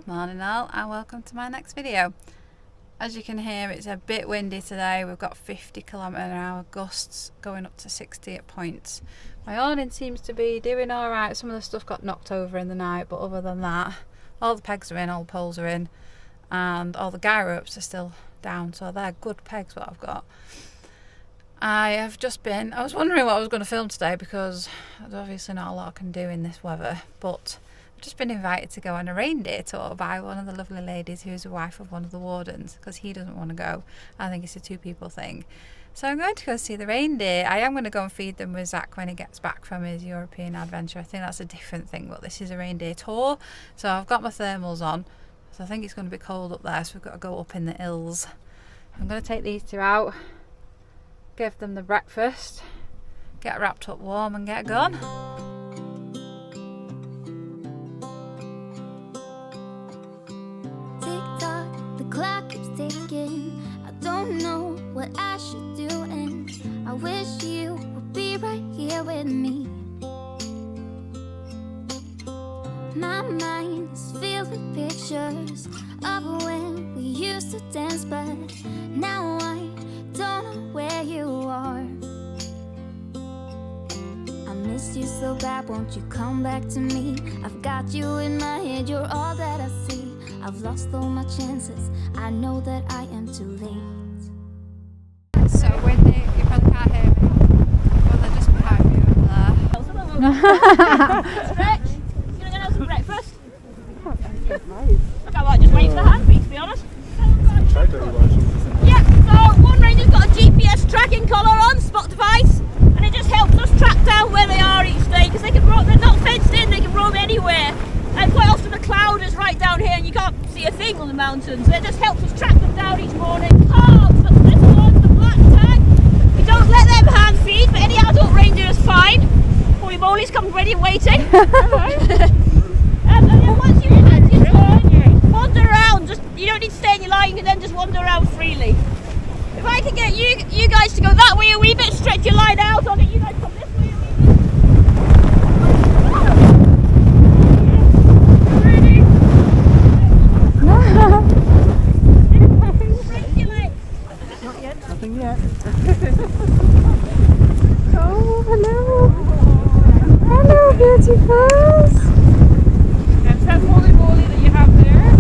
Good morning all, and welcome to my next video. As you can hear, it's a bit windy today. We've got 50 km/h gusts going up to 60 at points. My awning seems to be doing alright. Some of the stuff got knocked over in the night, but other than that, all the pegs are in, all the poles are in, and all the guy ropes are still down, so they're good pegs what I've got. I was wondering what I was going to film today because there's obviously not a lot I can do in this weather, but I've just been invited to go on a reindeer tour by one of the lovely ladies who's the wife of one of the wardens, because he doesn't want to go. I think it's a two-people thing. So I'm going to go see the reindeer. I am going to go and feed them with Zach when he gets back from his European adventure. I think that's a different thing, but this is a reindeer tour. So I've got my thermals on, so I think it's going to be cold up there, so we've got to go up in the hills. I'm going to take these two out, give them the breakfast, get wrapped up warm and get gone. Clock keeps ticking. I don't know what I should do, and I wish you would be right here with me. My mind is filled with pictures of when we used to dance, but now I don't know where you are. I miss you so bad, won't you come back to me? I've got you in my head, you're all that I see. I've lost all my chances, I know that I am too late. So when you probably can't hear me, well they're just behind me over there. Stretch, you gonna go have some breakfast? I might just wait for the handbrake, to be honest. Yeah, so one ranger's got a GPS tracking collar on, spot device, and it just helps us track down where they are each day, because they're not fenced in, they can roam anywhere. And quite often the cloud is right down here and you can't see a thing on the mountains. It just helps us track them down each morning. Oh, we've got the little ones, the black tag. We don't let them hand feed, but any adult reindeer is fine. Holy moly's come ready and waiting. And then once you get your turn, wander around. You don't need to stay in your line, you can then just wander around freely. If I can get you guys to go that way a wee bit, stretch your line out on it, you guys come this way a wee bit. Nothing yet. Oh, hello. Hello, beautifuls. That's that holy moly that you have there.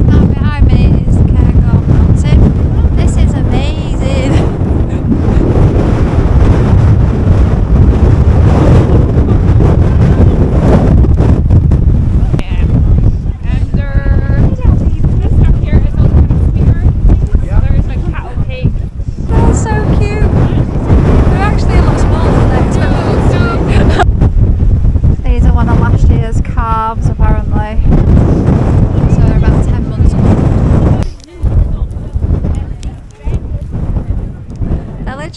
Now behind me is the Cairngorm Mountain. This is amazing.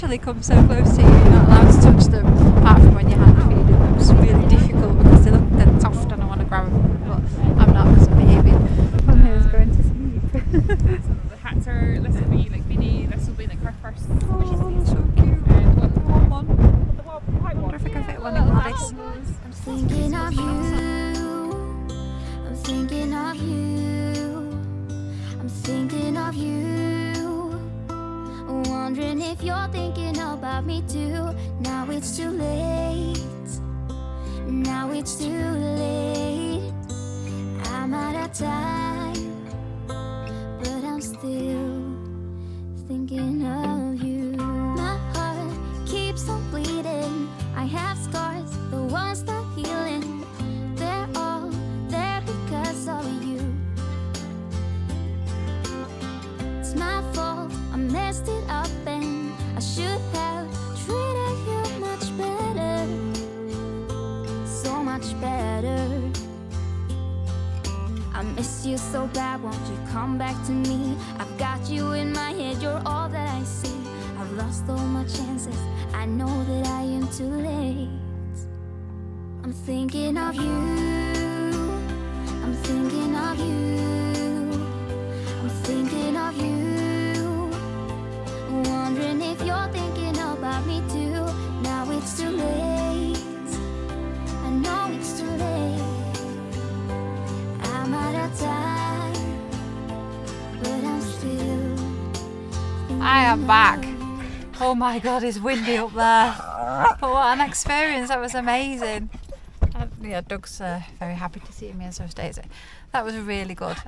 They come so close to you, you're not allowed to touch them, apart from when you're hand feeding them. It's really difficult because they look dead soft and I want to grab them, but I'm not because I'm behaving. One here is going to sleep. So the hats are, this will be like Minnie, this will be like her first. Oh, so cute. The white I one. wonder if I can fit one in Gladys. I'm thinking of you. I'm thinking of you. I'm thinking of you. Wondering if you're thinking about me too. Now it's too late. Now it's too late. I'm out of time, but I'm still thinking of you. My heart keeps on bleeding. I have scars, the ones not healing. They're all there because of you. It's my fault, I messed it up, and I should have treated you much better. So much better. I miss you so bad, won't you come back to me? I've got you in my head, you're all that I see. I've lost all my chances, I know that I am too late. I'm thinking of you. I'm thinking of you. I'm thinking of you. Wondering if you're thinking about me too. Now it's too late. I know it's too I am back. Oh my god, it's windy up there. But what an experience, that was amazing. Yeah, Doug's very happy to see me, and so is Daisy. That was really good.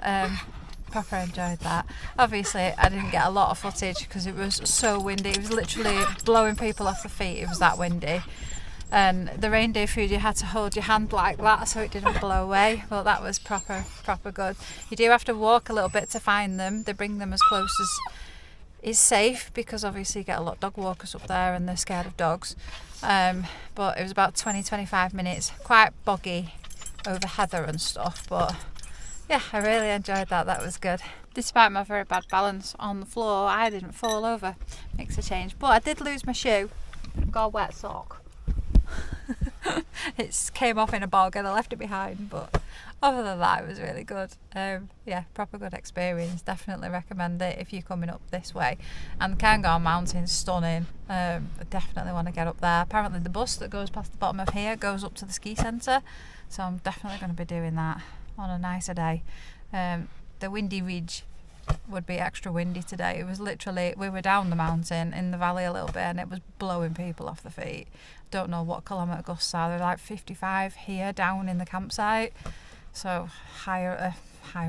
Proper enjoyed that. Obviously, I didn't get a lot of footage because it was so windy. It was literally blowing people off the feet. It was that windy. And the reindeer food, you had to hold your hand like that so it didn't blow away. Well, that was proper good. You do have to walk a little bit to find them. They bring them as close as is safe, because obviously you get a lot of dog walkers up there and they're scared of dogs. But it was about 20-25 minutes, quite boggy over heather and stuff, but yeah, I really enjoyed that. That was good. Despite my very bad balance on the floor, I didn't fall over. Makes a change. But I did lose my shoe. Got a wet sock. It came off in a bog and I left it behind, but other than that, it was really good. Yeah, proper good experience. Definitely recommend it if you're coming up this way. And the Cairngorm Mountain's stunning. I definitely want to get up there. Apparently the bus that goes past the bottom of here goes up to the ski centre, so I'm definitely going to be doing that on a nicer day. The windy ridge would be extra windy today. It was literally, we were down the mountain in the valley a little bit and it was blowing people off the feet. Don't know what kilometre gusts are. They're like 55 here down in the campsite, so higher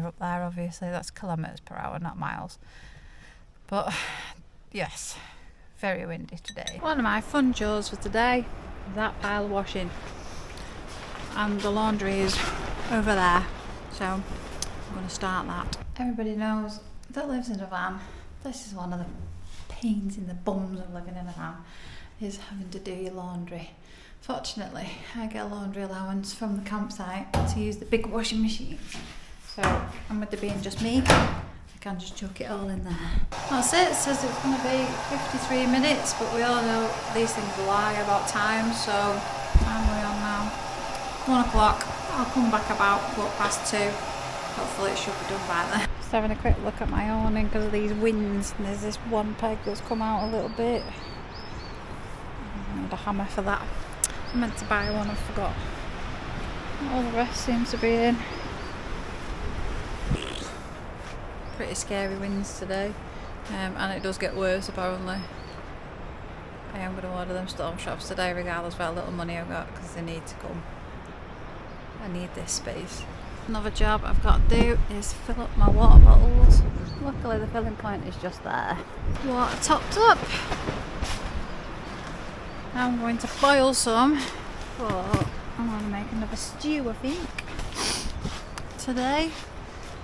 up there, obviously that's kilometres per hour, not miles. But yes, very windy today. One of my fun chores for today is that pile of washing, and the laundry is over there, so I'm going to start that. Everybody knows that lives in a van. This is one of the pains in the bums of living in a van, is having to do your laundry. Fortunately, I get a laundry allowance from the campsite to use the big washing machine. So, and with it being just me, I can just chuck it all in there. That's it. It says it's going to be 53 minutes, but we all know these things lie about time, so time are we on now? 1 o'clock. I'll come back about 2:15. Hopefully it should be done by then. Just having a quick look at my awning because of these winds, and there's this one peg that's come out a little bit. I need a hammer for that. I meant to buy one, I forgot. All the rest seems to be in. Pretty scary winds today, and it does get worse apparently. I am going to order them storm shops today regardless of how little money I've got, because they need to come. I need this space. Another job I've got to do is fill up my water bottles. Luckily the filling point is just there. Water topped up. Now I'm going to boil some, but I'm going to make another stew I think today.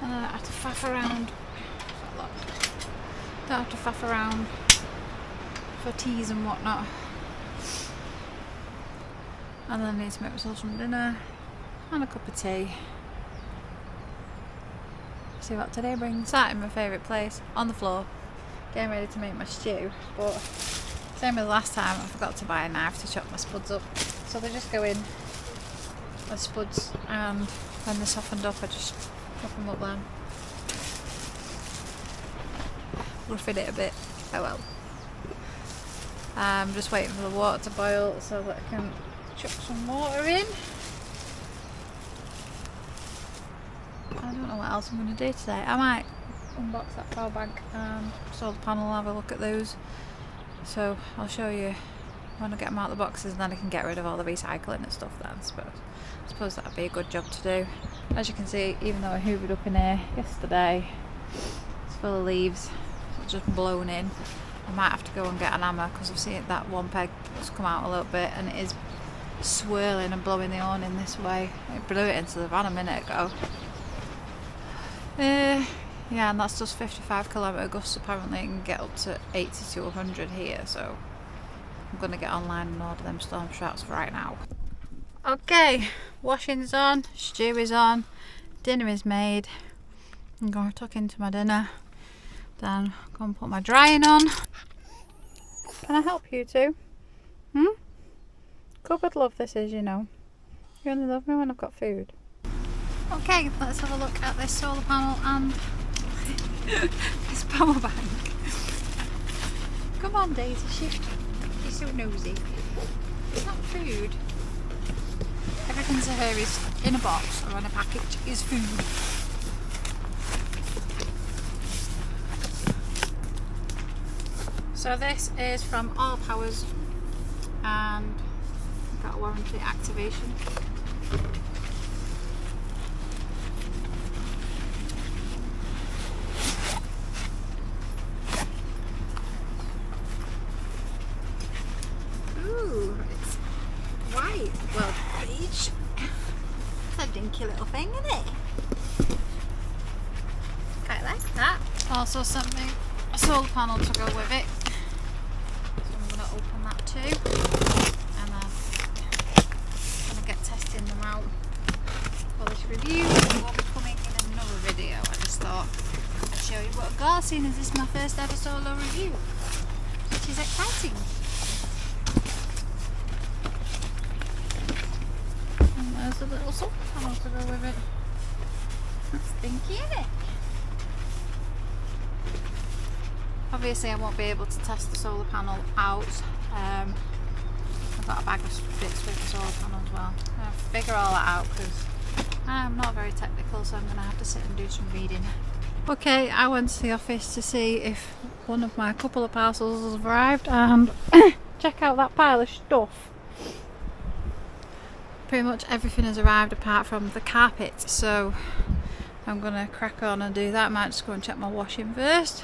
And I don't have to faff around. Don't have to faff around for teas and whatnot. And then I need to make myself some dinner and a cup of tea. See what today brings. Sat in my favourite place, on the floor, getting ready to make my stew, but same as last time, I forgot to buy a knife to chop my spuds up. So they just go in with spuds, and when they're softened up I just chop them up then. Roughing it a bit, oh well. I'm just waiting for the water to boil so that I can chuck some water in. I don't know what else I'm going to do today. I might unbox that power bank and solar panel and have a look at those. So I'll show you when I get them out of the boxes, and then I can get rid of all the recycling and stuff then. I suppose that would be a good job to do. As you can see, even though I hoovered up in here yesterday, it's full of leaves, it's just blown in. I might have to go and get an hammer because I've seen that one peg has come out a little bit and it is swirling and blowing the awning this way. It blew it into the van a minute ago. Yeah, and that's just 55 kilometre gusts. Apparently it can get up to 80 to 100 here, so I'm going to get online and order them storm traps right now. Okay, washing's on, stew is on, dinner is made. I'm going to tuck into my dinner, then go and put my drying on. Can I help you two? Cupboard love this is, you know. You only love me when I've got food. Okay, let's have a look at this solar panel and this power bank. Come on, Daisy, she's so nosy. It's not food. Everything to her is in a box or on a package is food. So this is from All Powers and got a warranty activation. Ooh, it's white, well, beige. It's a dinky little thing, isn't it? Quite like that. Also sent me a solar panel to go with it. So I'm going to open that too. And then I'm going to get testing them out for this review. It will be coming in another video. I just thought I'd show you what I've got, seeing as this is my first ever solo review, which is exciting. And there's a little solar panel to go with it. That's stinky, isn't it? Obviously I won't be able to test the solar panel out. I've got a bag of bits with the solar panel as well. I'll figure all that out because I'm not very technical, so I'm going to have to sit and do some reading. Okay, I went to the office to see if one of my couple of parcels has arrived and check out that pile of stuff. Pretty much everything has arrived apart from the carpet, so I'm going to crack on and do that. I might just go and check my washing first.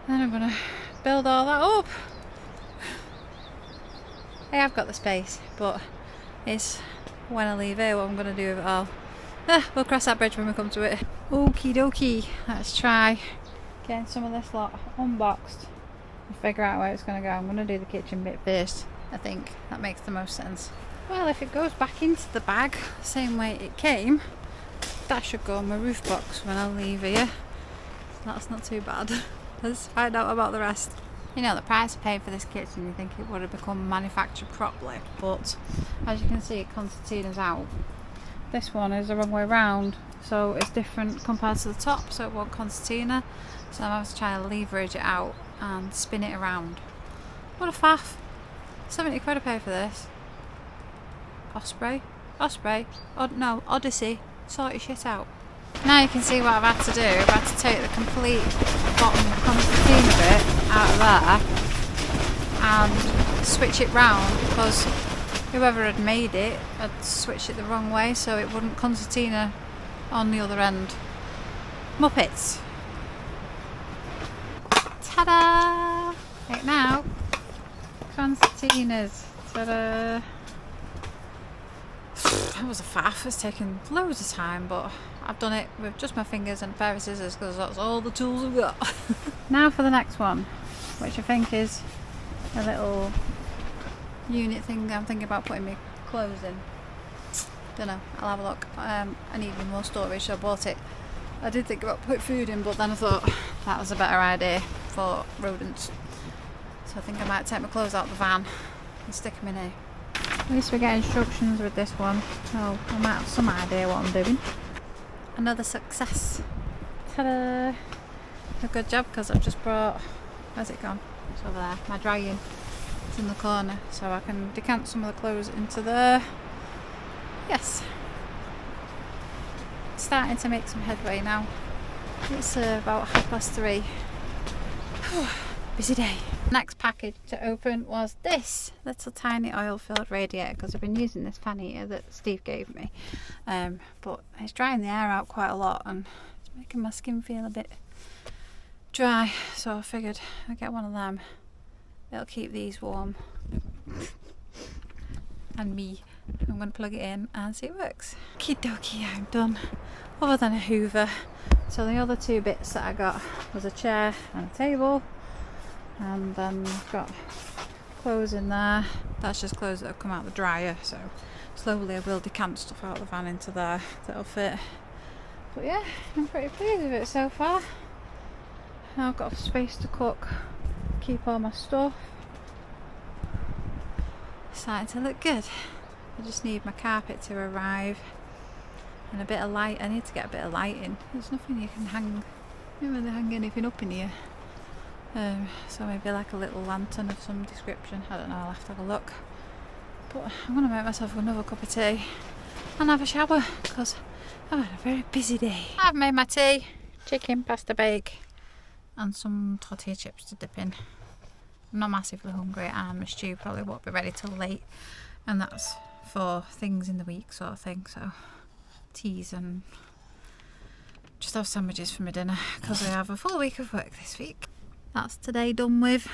Then I'm going to build all that up. I have got the space, but it's when I leave here what I'm going to do with it all. We'll cross that bridge when we come to it. Okie dokie, let's try getting some of this lot unboxed and figure out where it's going to go. I'm going to do the kitchen bit first. I think that makes the most sense. Well, if it goes back into the bag the same way it came, that should go on my roof box when I leave here. That's not too bad. Let's find out about the rest. You know, the price I paid for this kitchen, you think it would have become manufactured properly, but as you can see, concertina's out. This one is the wrong way round, so it's different compared to the top, so it won't concertina. So I'm having to try and leverage it out and spin it around. What a faff. 70 quid I paid for this. Osprey? No, Odyssey. Sort your shit out. Now you can see what I've had to do. I've had to take the complete bottom concertina bit out of there and switch it round because whoever had made it had switched it the wrong way so it wouldn't concertina on the other end. Muppets! Ta-da! Right now, concertinas. Ta-da! That was a faff. It's taken loads of time, but I've done it with just my fingers and a pair of scissors because that's all the tools I've got. Now for the next one, which I think is a little unit thing I'm thinking about putting my clothes in. Don't know, I'll have a look. I need more storage, so I bought it. I did think about putting food in, but then I thought that was a better idea for rodents. So I think I might take my clothes out of the van and stick them in here. At least we get instructions with this one, so I might have some idea what I'm doing. Another success. Ta-da! A good job because I've just brought, where's it gone? It's over there, my drying. It's in the corner, so I can decant some of the clothes into there. Yes. Starting to make some headway now. It's about 3:30. Busy day. Next package to open was this little tiny oil filled radiator because I've been using this fan heater that Steve gave me, but it's drying the air out quite a lot and it's making my skin feel a bit dry, so I figured I'd get one of them. It'll keep these warm and me. I'm going to plug it in and see it works. Okie dokie, I'm done. Other than a hoover, so the other two bits that I got was a chair and a table. And then I've got clothes in there. That's just clothes that have come out of the dryer, so slowly I will decant stuff out of the van into there that'll fit. But yeah, I'm pretty pleased with it so far. Now I've got space to cook, keep all my stuff. It's starting to look good. I just need my carpet to arrive and a bit of light. I need to get a bit of lighting. There's nothing you can hang, you can't really hang anything up in here. So maybe like a little lantern of some description. I don't know, I'll have to have a look. But I'm going to make myself another cup of tea and have a shower because I've had a very busy day. I've made my tea, chicken, pasta bake, and some tortilla chips to dip in. I'm not massively hungry, and my stew probably won't be ready till late, and that's for things in the week sort of thing. So teas and just have sandwiches for my dinner because I have a full week of work this week. That's today done with.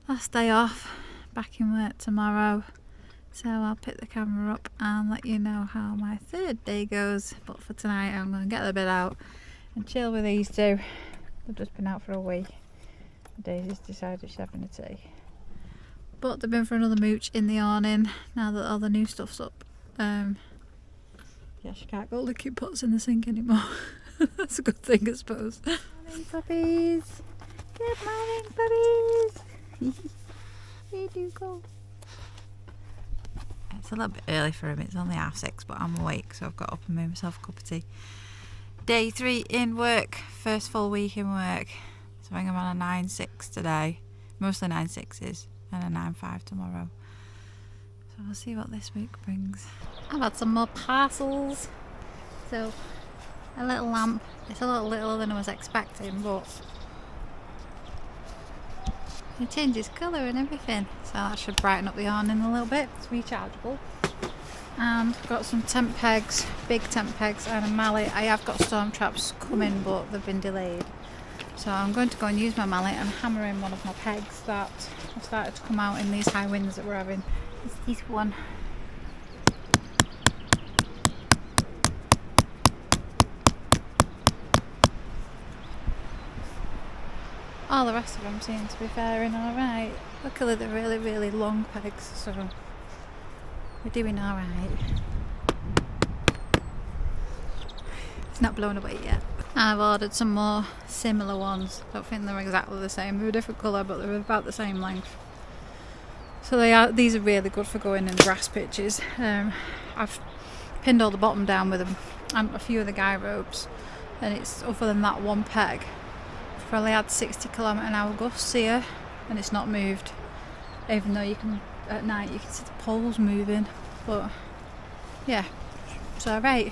Last day off, back in work tomorrow. So I'll pick the camera up and let you know how my third day goes. But for tonight I'm going to get the bit out and chill with these two. They've just been out for a week. Daisy's decided she's having a tea. But they've been for another mooch in the awning now that all the new stuff's up. Yeah, she can't go licking pots in the sink anymore. That's a good thing, I suppose. Morning, puppies. Good morning, puppies. Where do you go? It's a little bit early for him. It's only 6:30, but I'm awake, so I've got up and made myself a cup of tea. Day 3 in work. First full week in work. So I think I'm on a 9-6 today. Mostly 9-6s and a 9-5 tomorrow. So we'll see what this week brings. I've had some more parcels. So a little lamp. It's a little littler than I was expecting, but it changes colour and everything. So that should brighten up the awning a little bit. It's rechargeable. And got some tent pegs, big tent pegs and a mallet. I have got storm traps coming, but they've been delayed. So I'm going to go and use my mallet and hammer in one of my pegs that have started to come out in these high winds that we're having. It's this one. All the rest of them seem to be faring alright. Luckily they're really, really long pegs, so we're doing alright. It's not blown away yet. And I've ordered some more similar ones. Don't think they're exactly the same. They're a different colour, but they're about the same length. So these are really good for going in grass pitches. I've pinned all the bottom down with them and a few of the guy ropes, and it's other than that one peg. I've probably had 60 km/h gusts here, and it's not moved. Even though at night you can see the poles moving, but yeah, it's alright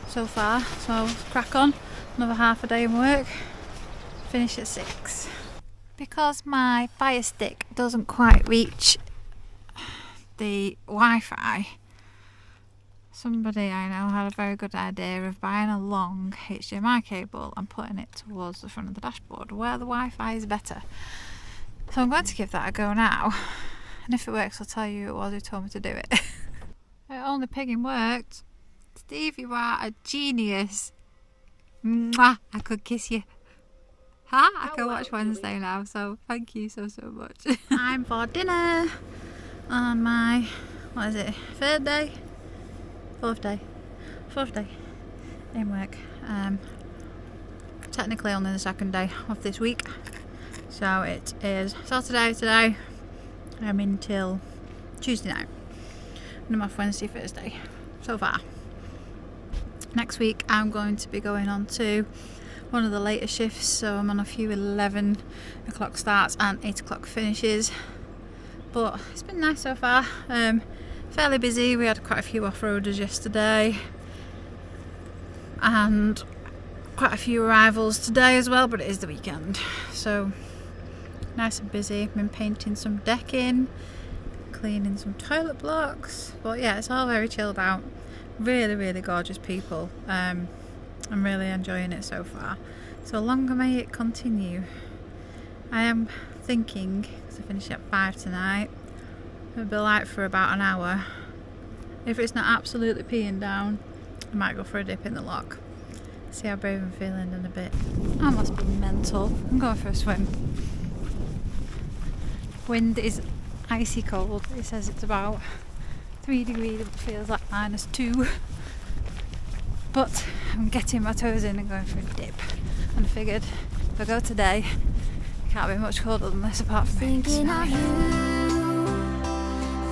so far. So I'll crack on. Another half a day in work. Finish at 6. Because my Fire Stick doesn't quite reach the Wi-Fi, somebody I know had a very good idea of buying a long HDMI cable and putting it towards the front of the dashboard where the Wi-Fi is better. So I'm going to give that a go now, and if it works I'll tell you who it was who told me to do it. It only pigging worked. Steve, you are a genius. Mwah, I could kiss you. Ha! I can watch Wednesday now, so thank you so much. Time for dinner on my, what is it, 3rd day? 4th day? 4th day in work. Technically only the 2nd day of this week. So it is Saturday today. I'm in till Tuesday night. And I'm off Wednesday, Thursday so far. Next week I'm going to be going on to one of the later shifts, so I'm on a few 11 o'clock starts and 8 o'clock finishes. But it's been nice so far. Fairly busy. We had quite a few off-roaders yesterday and quite a few arrivals today as well, but it is the weekend, so nice and busy. I've been painting some decking, cleaning some toilet blocks, but yeah, it's all very chilled out. Really, really gorgeous people. I'm really enjoying it so far. So longer may it continue. I am thinking, because I finish at 5 tonight, it'll be light for about an hour. If it's not absolutely peeing down, I might go for a dip in the lock. See how brave I'm feeling in a bit. I must be mental. I'm going for a swim. Wind is icy cold. It says it's about 3 degrees, it feels like -2. But I'm getting my toes in and going for a dip. And I figured if I go today, it can't be much colder than this apart from it. Thinking of you,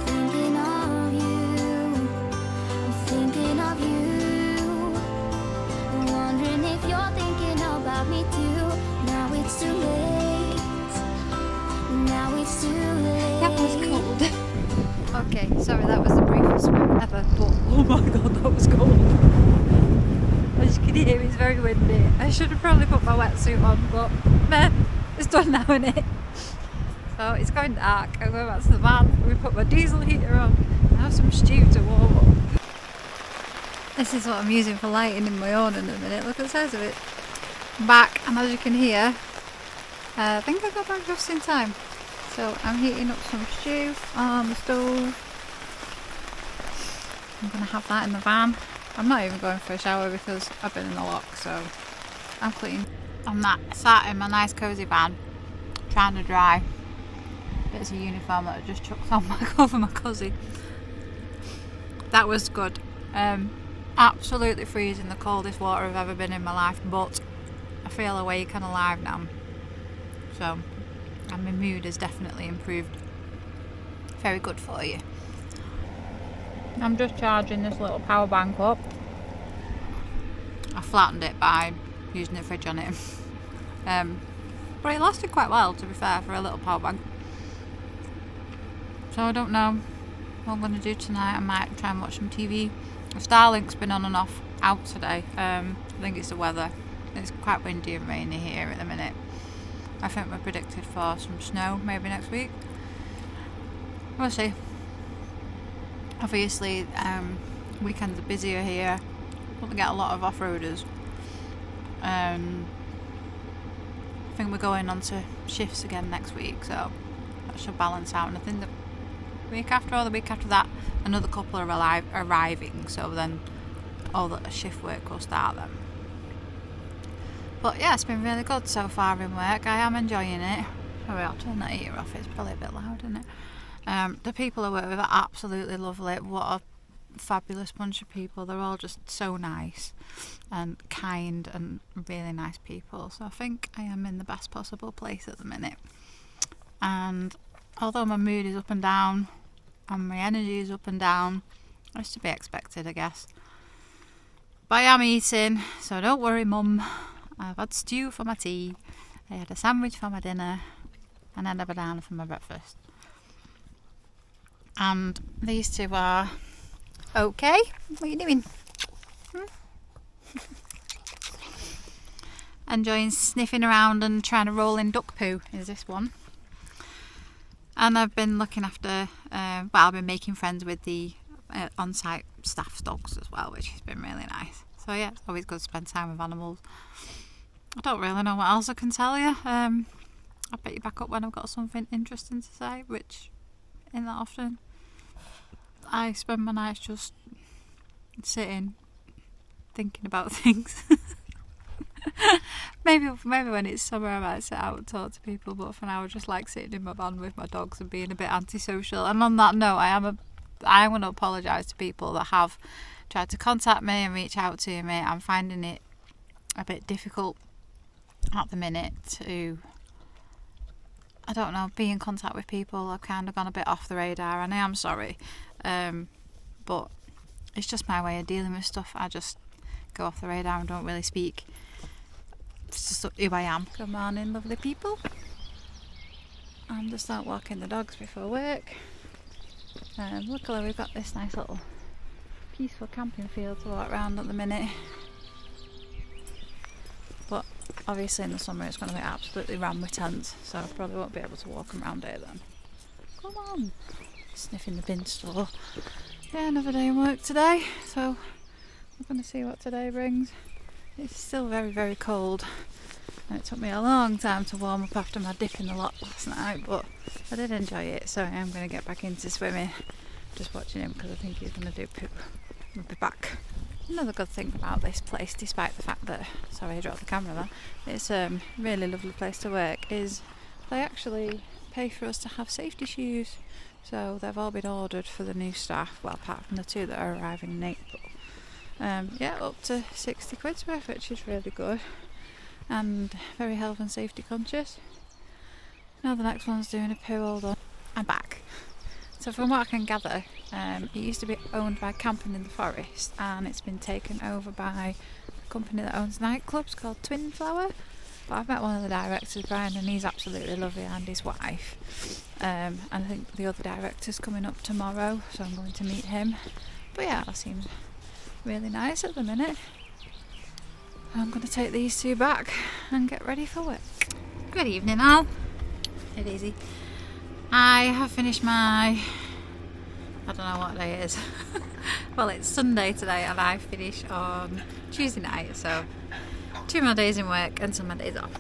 thinking of you, I'm thinking of you, wondering if you're thinking about me too. Now it's too late, now it's too late. That was cold. Okay, sorry, that was the briefest swim ever, but oh my god, that was cold. As you can hear, it's very windy. windy. I should have probably put my wetsuit on, but meh, it's done now, innit? So it's going dark. I'm going back to the van. We put my diesel heater on and have some stew to warm up. This is what I'm using for lighting in my awning in a minute. Look at the size of it. I'm back, and as you can hear, I think I got back just in time. So I'm heating up some stew on the stove. I'm going to have that in the van. I'm not even going for a shower because I've been in the lock, so I'm clean. I'm sat in my nice cosy van, trying to dry bits of uniform that I just chucked on over my cosy. That was good. Absolutely freezing, the coldest water I've ever been in my life, but I feel awake and alive now. So, and my mood has definitely improved. Very good for you. I'm just charging this little power bank up. I flattened it by using the fridge on it. But it lasted quite well, to be fair, for a little power bank. So I don't know what I'm going to do tonight. I might try and watch some TV. Starlink's been on and off out today. I think it's the weather. It's quite windy and rainy here at the minute. I think we're predicted for some snow maybe next week. We'll see. Obviously, weekends are busier here. Probably get a lot of off-roaders. I think we're going on to shifts again next week, so that should balance out. And I think the week after or the week after that, another couple are arriving, so then all the shift work will start then. But yeah, it's been really good so far in work. I am enjoying it. Sorry, I'll turn that heater off. It's probably a bit loud, isn't it? The people I work with are absolutely lovely. What a fabulous bunch of people. They're all just so nice and kind and really nice people. So I think I am in the best possible place at the minute. And although my mood is up and down and my energy is up and down, it's to be expected, I guess. But I am eating, so don't worry, Mum. I've had stew for my tea. I had a sandwich for my dinner and then a banana for my breakfast. And these two are okay. What are you doing? Enjoying sniffing around and trying to roll in duck poo is this one. And I've been looking after, I've been making friends with the on-site staff's dogs as well, which has been really nice. So yeah, it's always good to spend time with animals. I don't really know what else I can tell you. I'll pick you back up when I've got something interesting to say, which ain't that often. I spend my nights just sitting, thinking about things. maybe when it's summer I might sit out and talk to people, but for now I just like sitting in my van with my dogs and being a bit antisocial. And on that note, I want to apologise to people that have tried to contact me and reach out to me. I'm finding it a bit difficult at the minute to, I don't know, be in contact with people. I've kind of gone a bit off the radar, and I am sorry. But it's just my way of dealing with stuff. I just go off the radar and don't really speak. It's just who I am. Good morning, lovely people. I'm just out walking the dogs before work. Luckily we've got this nice little peaceful camping field to walk around at the minute. But obviously in the summer it's going to be absolutely rammed with tents, so I probably won't be able to walk around here then. Come on! Sniffing the bin store. Yeah, another day in work today, so we're going to see what today brings. It's still very, very cold, and it took me a long time to warm up after my dip in the lot last night, but I did enjoy it, so I am going to get back into swimming. Just watching him because I think he's going to do poop. We'll be back. Another good thing about this place, despite the fact that, sorry I dropped the camera there, it's a really lovely place to work, is they actually pay for us to have safety shoes. So they've all been ordered for the new staff, well, apart from the two that are arriving in April. Yeah, up to 60 quid's worth, which is really good. And very health and safety conscious. Now the next one's doing a poo. Hold on. I'm back. So from what I can gather, it used to be owned by Camping in the Forest, and it's been taken over by a company that owns nightclubs called Twin Flower. But I've met one of the directors, Brian, and he's absolutely lovely, and his wife. And I think the other director's coming up tomorrow, so I'm going to meet him. But yeah, that seems really nice at the minute. I'm going to take these two back and get ready for work. Good evening all. Take it easy. I have finished my... I don't know what day it is. Well, it's Sunday today and I finish on Tuesday night, so 2 more days in work and some more days off.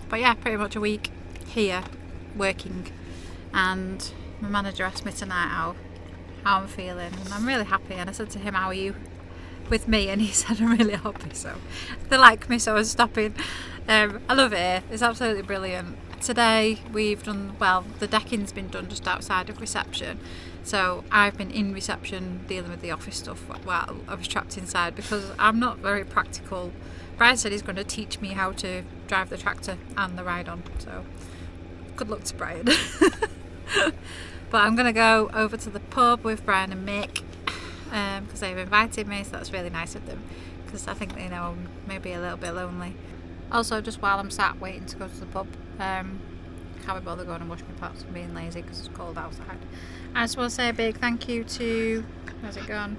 But yeah, pretty much a week here working, and my manager asked me tonight how I'm feeling, and I'm really happy. And I said to him, how are you with me? And he said, I'm really happy. So they like me, so I was stopping. I love it here. It's absolutely brilliant. Today we've done, well, the decking's been done just outside of reception, so I've been in reception dealing with the office stuff while I was trapped inside because I'm not very practical. Brian said he's going to teach me how to drive the tractor and the ride on, so good luck to Brian. But I'm going to go over to the pub with Brian and Mick because they've invited me, so that's really nice of them, because I think they know I'm maybe a little bit lonely. Also, just while I'm sat waiting to go to the pub, I can't be bothered going and wash my pots and being lazy because it's cold outside. I just want to say a big thank you to, where's it gone?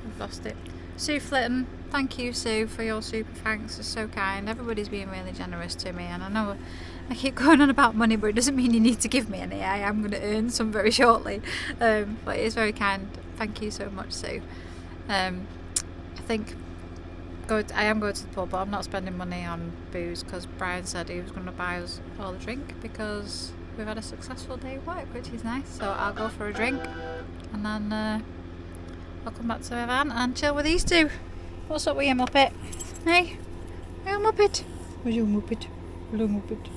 I've lost it. Sue Flitton. Thank you, Sue, for your super thanks. It's so kind. Everybody's being really generous to me, and I know I keep going on about money, but it doesn't mean you need to give me any. I am going to earn some very shortly, but it is very kind. Thank you so much, Sue. I think I am going to the pub, but I'm not spending money on booze because Brian said he was going to buy us all a drink because we've had a successful day at work, which is nice. So I'll go for a drink and then I'll come back to my van and chill with these two. What's up with you, Muppet? Hey? Hey, Muppet? Where's your Muppet? Hello, Muppet.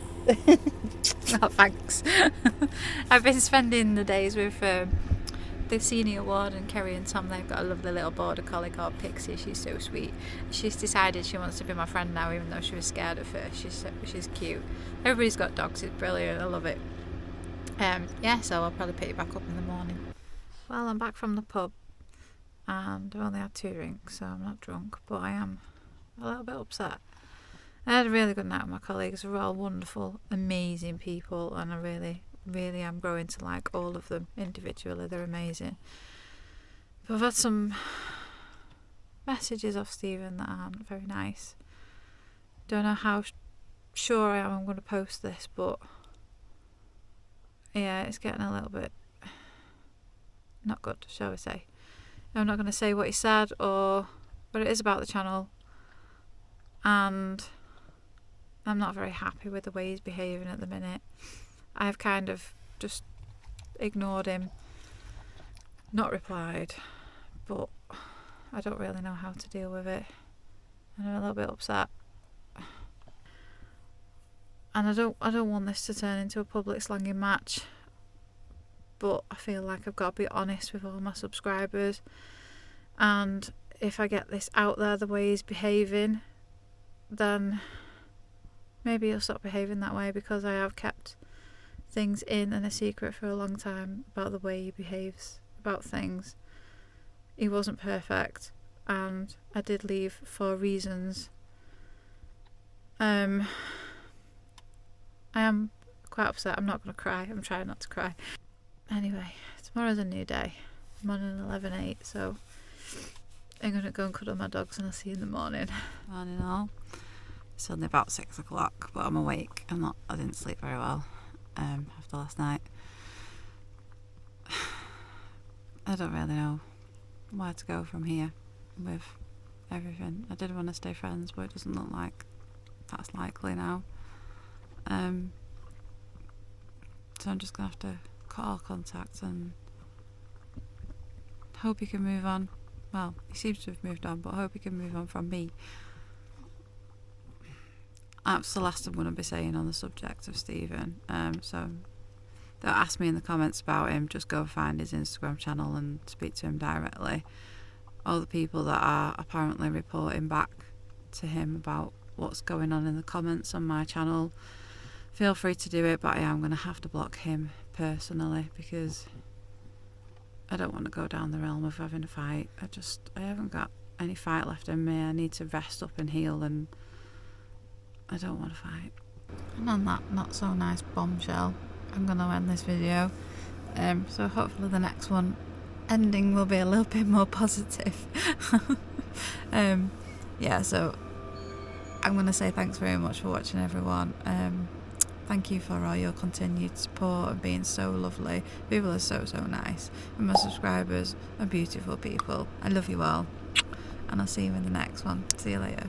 Oh, thanks. I've been spending the days with the senior ward and Kerry and Tom. They've got a lovely little border collie called Pixie. She's so sweet. She's decided she wants to be my friend now, even though she was scared at first. She's cute. Everybody's got dogs. It's brilliant. I love it. Yeah, so I'll probably pick you back up in the morning. Well, I'm back from the pub and I've only had 2 drinks, so I'm not drunk, but I am a little bit upset. I had a really good night with my colleagues. They're all wonderful, amazing people, and I really am growing to like all of them individually. They're amazing. But I've had some messages off Stephen that aren't very nice. Don't know how sure I am I'm going to post this, but yeah, it's getting a little bit not good, shall we say. I'm not going to say what he said, but it is about the channel, and I'm not very happy with the way he's behaving at the minute. I've kind of just ignored him, not replied, but I don't really know how to deal with it, and I'm a little bit upset. And I don't want this to turn into a public slanging match, but I feel like I've got to be honest with all my subscribers, and if I get this out there the way he's behaving, then maybe he'll stop behaving that way, because I have kept things in and a secret for a long time about the way he behaves about things. He wasn't perfect, and I did leave for reasons. I am quite upset. I'm not going to cry. I'm trying not to cry. Anyway, tomorrow's a new day. I'm on an 11:08, so I'm going to go and cuddle my dogs, and I'll see you in the morning. Morning all. It's only about 6 o'clock, but I'm awake. I didn't sleep very well after last night. I don't really know where to go from here with everything. I did want to stay friends, but it doesn't look like that's likely now. So I'm just going to have to cut all contact and hope he can move on. Well, he seems to have moved on, but I hope he can move on from me. That's the last I'm going to be saying on the subject of Stephen. So don't ask me in the comments about him. Just go find his Instagram channel and speak to him directly. All the people that are apparently reporting back to him about what's going on in the comments on my channel, feel free to do it, but I am going to have to block him personally, because I don't want to go down the realm of having a fight. I haven't got any fight left in me. I need to rest up and heal, and I don't want to fight. And on that not so nice bombshell, I'm going to end this video. So hopefully the next one ending will be a little bit more positive. Yeah, so I'm going to say thanks very much for watching, everyone. Thank you for all your continued support and being so lovely. People are so nice, and my subscribers are beautiful people. I love you all, and I'll see you in the next one. See you later.